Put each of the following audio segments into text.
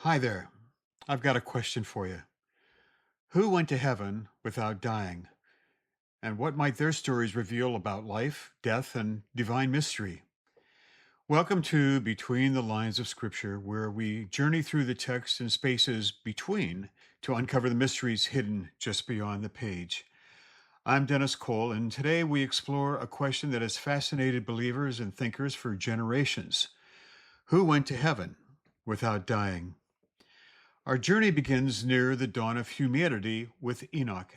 Hi there. I've got a question for you. Who went to heaven without dying? And what might their stories reveal about life, death, and divine mystery? Welcome to Between the Lines of Scripture, where we journey through the text and spaces between to uncover the mysteries hidden just beyond the page. I'm Dennis Cole, and today we explore a question that has fascinated believers and thinkers for generations. Who went to heaven without dying? Our journey begins near the dawn of humanity with Enoch.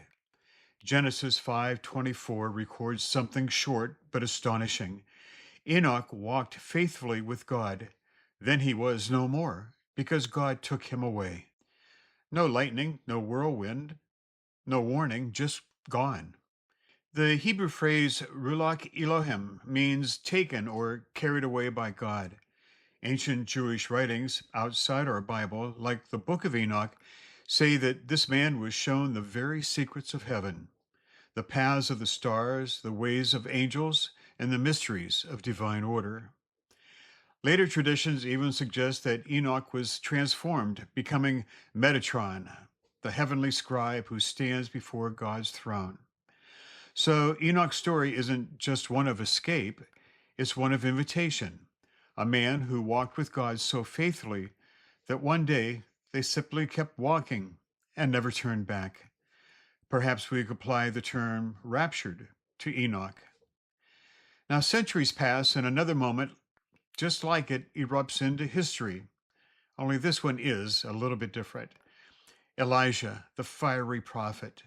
Genesis 5:24 records something short but astonishing. Enoch walked faithfully with God. Then he was no more, because God took him away. No lightning, no whirlwind, no warning, just gone. The Hebrew phrase Ruach Elohim means taken or carried away by God. Ancient Jewish writings outside our Bible, like the Book of Enoch, say that this man was shown the very secrets of heaven, the paths of the stars, the ways of angels, and the mysteries of divine order. Later traditions even suggest that Enoch was transformed, becoming Metatron, the heavenly scribe who stands before God's throne. So Enoch's story isn't just one of escape, it's one of invitation. A man who walked with God so faithfully that one day they simply kept walking and never turned back. Perhaps we could apply the term raptured to Enoch. Now, centuries pass, and another moment just like it erupts into history, only this one is a little bit different. Elijah, the fiery prophet.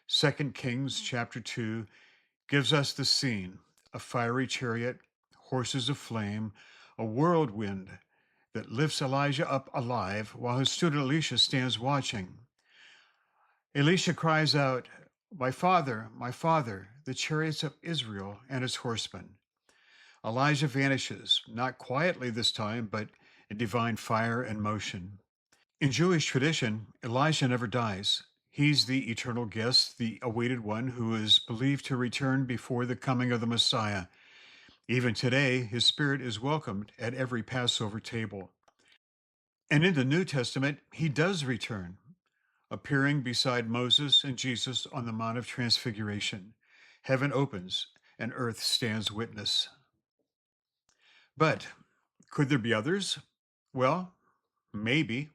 2 Kings chapter 2 gives us the scene: a fiery chariot, horses of flame, a whirlwind that lifts Elijah up alive while his student Elisha stands watching. Elisha cries out, my father, the chariots of Israel and its horsemen." Elijah vanishes, not quietly this time, but in divine fire and motion. In Jewish tradition, Elijah never dies. He's the eternal guest, the awaited one who is believed to return before the coming of the Messiah. Even today, his spirit is welcomed at every Passover table. And in the New Testament, he does return, appearing beside Moses and Jesus on the Mount of Transfiguration. Heaven opens and earth stands witness. But could there be others? Well, maybe.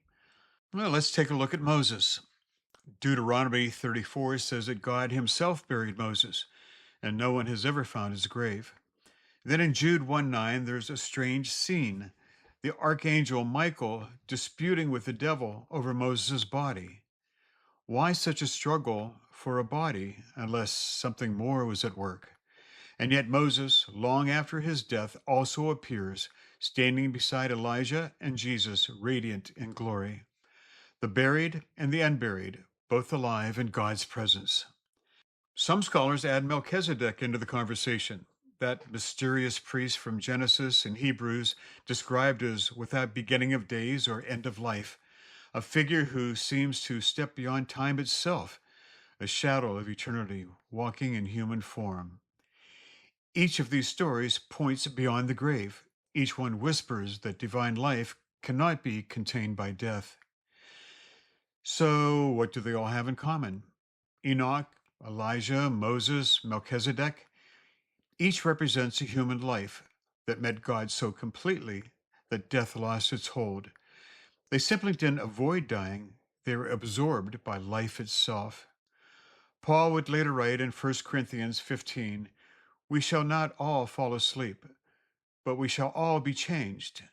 Well, let's take a look at Moses. Deuteronomy 34 says that God himself buried Moses, and no one has ever found his grave. Then in Jude 1:9, there's a strange scene: the archangel Michael disputing with the devil over Moses' body. Why such a struggle for a body unless something more was at work? And yet Moses, long after his death, also appears, standing beside Elijah and Jesus, radiant in glory. The buried and the unburied, both alive in God's presence. Some scholars add Melchizedek into the conversation, that mysterious priest from Genesis and Hebrews, described as without beginning of days or end of life, a figure who seems to step beyond time itself, a shadow of eternity walking in human form. Each of these stories points beyond the grave. Each one whispers that divine life cannot be contained by death. So, what do they all have in common? Enoch, Elijah, Moses, Melchizedek, each represents a human life that met God so completely that death lost its hold. They simply didn't avoid dying, they were absorbed by life itself. Paul would later write in 1 Corinthians 15, "We shall not all fall asleep, but we shall all be changed."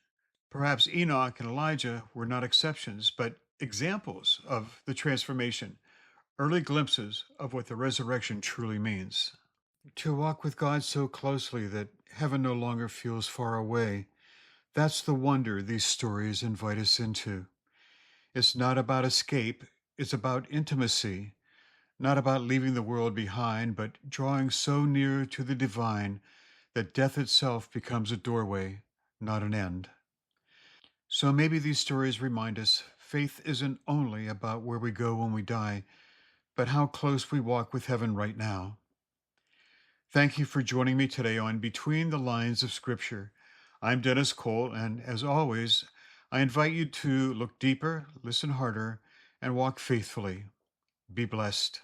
Perhaps Enoch and Elijah were not exceptions, but examples of the transformation, early glimpses of what the resurrection truly means. To walk with God so closely that heaven no longer feels far away, that's the wonder these stories invite us into. It's not about escape, it's about intimacy, not about leaving the world behind, but drawing so near to the divine that death itself becomes a doorway, not an end. So maybe these stories remind us faith isn't only about where we go when we die, but how close we walk with heaven right now. Thank you for joining me today on Between the Lines of Scripture. I'm Dennis Cole, and as always, I invite you to look deeper, listen harder, and walk faithfully. Be blessed.